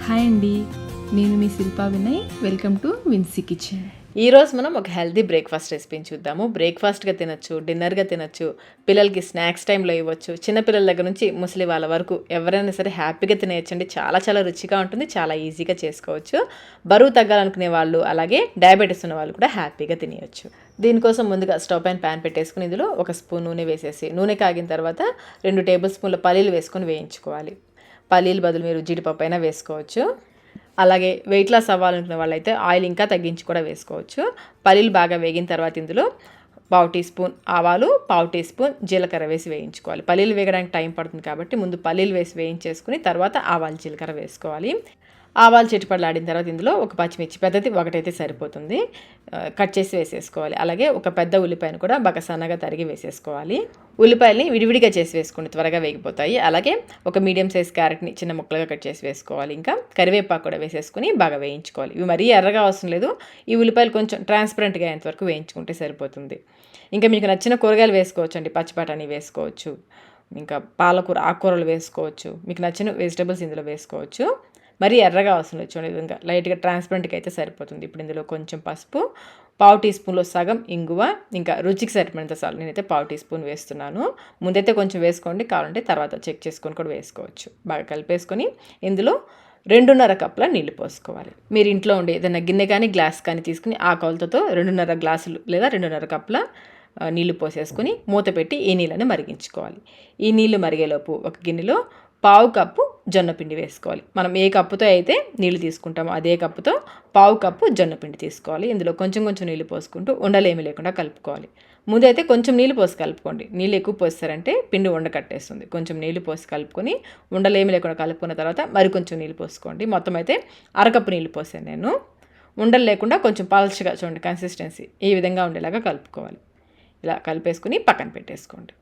Hi అండి, నేను మీ Shilpa Vinay. Welcome to Vinsy kitchen. ఈరోజు మనం ఒక హెల్తీ బ్రేక్ఫాస్ట్ రెసిపీని చూద్దాము. బ్రేక్ఫాస్ట్గా తినొచ్చు, డిన్నర్గా తినొచ్చు, పిల్లలకి స్నాక్స్ టైంలో ఇవ్వచ్చు. చిన్నపిల్లల దగ్గర నుంచి ముసలి వాళ్ళ వరకు ఎవరైనా సరే హ్యాపీగా తినేయచ్చండి. చాలా చాలా రుచిగా ఉంటుంది, చాలా ఈజీగా చేసుకోవచ్చు. బరువు తగ్గాలనుకునే వాళ్ళు, అలాగే డయాబెటీస్ ఉన్న వాళ్ళు కూడా హ్యాపీగా తినేయచ్చు. దీనికోసం ముందుగా స్టవ్ పైన ప్యాన్ పెట్టేసుకుని ఇందులో ఒక స్పూన్ నూనె వేసేసి, నూనె కాగిన తర్వాత 2 టేబుల్ స్పూన్ల పల్లీలు వేసుకొని వేయించుకోవాలి. పల్లీలు బదులు మీరు జీడిపప్పు అయినా వేసుకోవచ్చు. అలాగే వెయిట్ లాస్ అవ్వాలనుకునే వాళ్ళైతే ఆయిల్ ఇంకా తగ్గించి కూడా వేసుకోవచ్చు. పల్లీలు బాగా వేగిన తర్వాత ఇందులో 1/2 టీ స్పూన్ ఆవాలు, 1/2 టీ స్పూన్ జీలకర్ర వేసి వేయించుకోవాలి. పల్లీలు వేగడానికి టైం పడుతుంది కాబట్టి ముందు పల్లీలు వేసి వేయించేసుకుని తర్వాత ఆవాలు, జీలకర్ర వేసుకోవాలి. ఆవాలు చిటిపడలాడిన తర్వాత ఇందులో ఒక పచ్చిమిర్చి, పెద్దది ఒకటైతే సరిపోతుంది, కట్ చేసి వేసేసుకోవాలి. అలాగే ఒక పెద్ద ఉల్లిపాయను కూడా బాగా సన్నగా తరిగి వేసేసుకోవాలి. ఉల్లిపాయల్ని విడివిడిగా చేసి వేసుకోండి, త్వరగా వేగిపోతాయి. అలాగే ఒక మీడియం సైజ్ క్యారెట్ని చిన్న ముక్కలుగా కట్ చేసి వేసుకోవాలి. ఇంకా కరివేపాకు కూడా వేసేసుకుని బాగా వేయించుకోవాలి. ఇవి మరీ ఎర్రగా అవసరం లేదు, ఈ ఉల్లిపాయలు కొంచెం ట్రాన్స్పరెంట్గా అయ్యేంతవరకు వేయించుకుంటే సరిపోతుంది. ఇంకా మీకు నచ్చిన కూరగాయలు వేసుకోవచ్చు అండి, పచ్చిబటానీ వేసుకోవచ్చు, ఇంకా పాలకూర, ఆకుకూరలు వేసుకోవచ్చు, మీకు నచ్చిన వెజిటబుల్స్ ఇందులో వేసుకోవచ్చు. మరీ ఎర్రగా అవసరం లేదు, చూడండి విధంగా లైట్గా ట్రాన్స్పరెంట్గా అయితే సరిపోతుంది. ఇప్పుడు ఇందులో కొంచెం పసుపు, 1/2 టీ స్పూన్లో సగం ఇంగువ, ఇంకా రుచికి సరిపడినంత సాల్ట్, నేనైతే 1/2 టీ స్పూన్ వేస్తున్నాను. ముందైతే కొంచెం వేసుకోండి, కావాలంటే తర్వాత చెక్ చేసుకొని కూడా వేసుకోవచ్చు. బాగా కలిపేసుకొని ఇందులో 2.5 కప్పుల నీళ్లు పోసుకోవాలి. మీరు ఇంట్లో ఉండే ఏదైనా గిన్నె కానీ గ్లాస్ కానీ తీసుకుని ఆ కొలతతో 2.5 గ్లాసులు లేదా 2.5 కప్పుల నీళ్లు పోసేసుకొని మూత పెట్టి ఈ నీళ్ళని మరిగించుకోవాలి. ఈ నీళ్లు మరిగేలోపు ఒక గిన్నెలో 1/2 కప్పు జొన్నపిండి వేసుకోవాలి. మనం ఏ కప్పుతో అయితే నీళ్ళు తీసుకుంటామో అదే కప్పుతో 1/2 కప్పు జొన్నపిండి తీసుకోవాలి. ఇందులో కొంచెం కొంచెం నీళ్ళు పోసుకుంటూ ఉండలేమి లేకుండా కలుపుకోవాలి. ముందైతే కొంచెం నీళ్ళు పోసి కలుపుకోండి, నీళ్ళు ఎక్కువ పోస్తారంటే పిండి ఉండకట్టేస్తుంది. కొంచెం నీళ్ళు పోసి కలుపుకొని ఉండలేమి లేకుండా కలుపుకున్న తర్వాత మరి కొంచెం నీళ్ళు పోసుకోండి. మొత్తం అయితే 1/2 కప్పు నీళ్ళు పోసాను నేను. ఉండలు లేకుండా కొంచెం పల్చగా చూడండి, కన్సిస్టెన్సీ ఈ విధంగా ఉండేలాగా కలుపుకోవాలి. ఇలా కలిపేసుకుని పక్కన పెట్టేసుకోండి.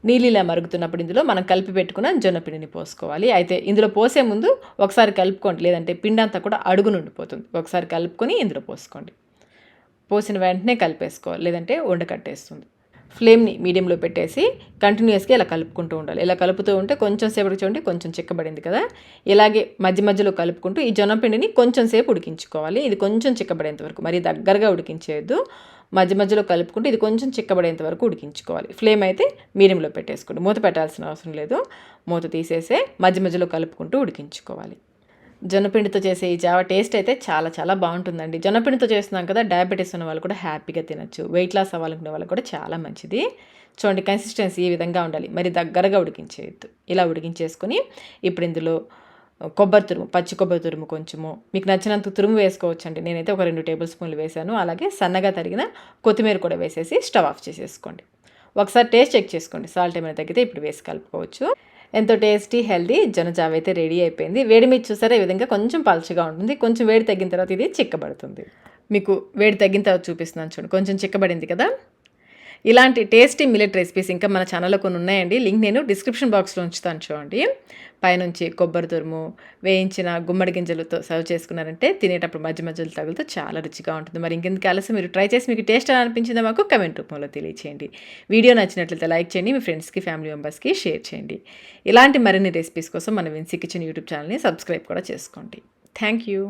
నీళ్ళు ఇలా మరుగుతున్నప్పుడు ఇందులో మనం కలిపి పెట్టుకున్న జొన్నపిండిని పోసుకోవాలి. అయితే ఇందులో పోసే ముందు ఒకసారి కలుపుకోండి, లేదంటే పిండి అంతా కూడా అడుగున ఉండిపోతుంది. ఒకసారి కలుపుకొని ఇందులో పోసుకోండి. పోసిన వెంటనే కలిపేసుకోవాలి, లేదంటే ఉండకట్టేస్తుంది. ఫ్లేమ్ని మీడియంలో పెట్టేసి కంటిన్యూస్గా ఇలా కలుపుకుంటూ ఉండాలి. ఇలా కలుపుతూ ఉంటే కొంచెం సేపటికి చూడండి కొంచెం చిక్కబడింది కదా. ఇలాగే మధ్య మధ్యలో కలుపుకుంటూ ఈ జొన్నపిండిని కొంచెం సేపు ఉడికించుకోవాలి. ఇది కొంచెం చిక్కబడేంత వరకు, మరీ దగ్గరగా ఉడికించేయద్దు. మధ్య మధ్యలో కలుపుకుంటూ ఇది కొంచెం చిక్కబడేంత వరకు ఉడికించుకోవాలి. ఫ్లేమ్ అయితే మీడియంలో పెట్టేసుకోండి, మూత పెట్టాల్సిన అవసరం లేదు. మూత తీసేసే మధ్య మధ్యలో కలుపుకుంటూ ఉడికించుకోవాలి. జొన్నపిండితో చేసే ఈ జావ టేస్ట్ అయితే చాలా చాలా బాగుంటుందండి. జొన్నపిండితో చేస్తున్నాం కదా, డయాబెటీస్ ఉన్న వాళ్ళు కూడా హ్యాపీగా తినచ్చు. వెయిట్ లాస్ అవ్వాలనుకునే వాళ్ళకి కూడా చాలా మంచిది. చూడండి కన్సిస్టెన్సీ ఈ విధంగా ఉండాలి, మరి దగ్గరగా ఉడికించేయద్దు. ఇలా ఉడికించేసుకొని ఇప్పుడు ఇందులో కొబ్బరి తురుము, పచ్చి కొబ్బరి తురుము కొంచెము, మీకు నచ్చినంత తురుము వేసుకోవచ్చండి. నేనైతే ఒక 2 టేబుల్ స్పూన్లు వేసాను. అలాగే సన్నగా తరిగిన కొత్తిమీర కూడా వేసేసి స్టవ్ ఆఫ్ చేసేసుకోండి. ఒకసారి టేస్ట్ చెక్ చేసుకోండి, సాల్ట్ ఏమైనా తగ్గితే ఇప్పుడు వేసి కలుపుకోవచ్చు. ఎంతో టేస్టీ హెల్దీ జొన్న జావ అయితే రెడీ అయిపోయింది. వేడి మీద చూసారా ఈ విధంగా కొంచెం పలుచగా ఉంటుంది. కొంచెం వేడి తగ్గిన తర్వాత ఇది చిక్కబడుతుంది. మీకు వేడి తగ్గిన తర్వాత చూపిస్తున్నాను చూడండి, కొంచెం చిక్కబడింది కదా. ఇలాంటి టేస్టీ మిల్లెట్ రెసిపీస్ ఇంకా మన ఛానల్లో కొన్ని ఉన్నాయండి, లింక్ నేను డిస్క్రిప్షన్ బాక్స్లో ఉంచుతాను చూడండి. పైనుంచి కొబ్బరి తురుము, వేయించిన గుమ్మడి గింజలతో సర్వ్ చేసుకున్నారంటే తినేటప్పుడు మధ్య మధ్యలో తగులుతూ చాలా రుచిగా ఉంటుంది. మరి ఇంకెందుకు ఆలస్యం, మీరు ట్రై చేసి మీకు టేస్ట్ ఎలా అనిపించిందో మాకు కమెంట్ రూపంలో తెలియచేయండి. వీడియో నచ్చినట్లయితే లైక్ చేయండి, మీ ఫ్రెండ్స్కి, ఫ్యామిలీ మెంబర్స్కి షేర్ చేయండి. ఇలాంటి మరిన్ని రెసిపీస్ కోసం మన విన్సీ కిచెన్ యూట్యూబ్ ఛానల్ని సబ్స్క్రైబ్ కూడా చేసుకోండి. Thank you.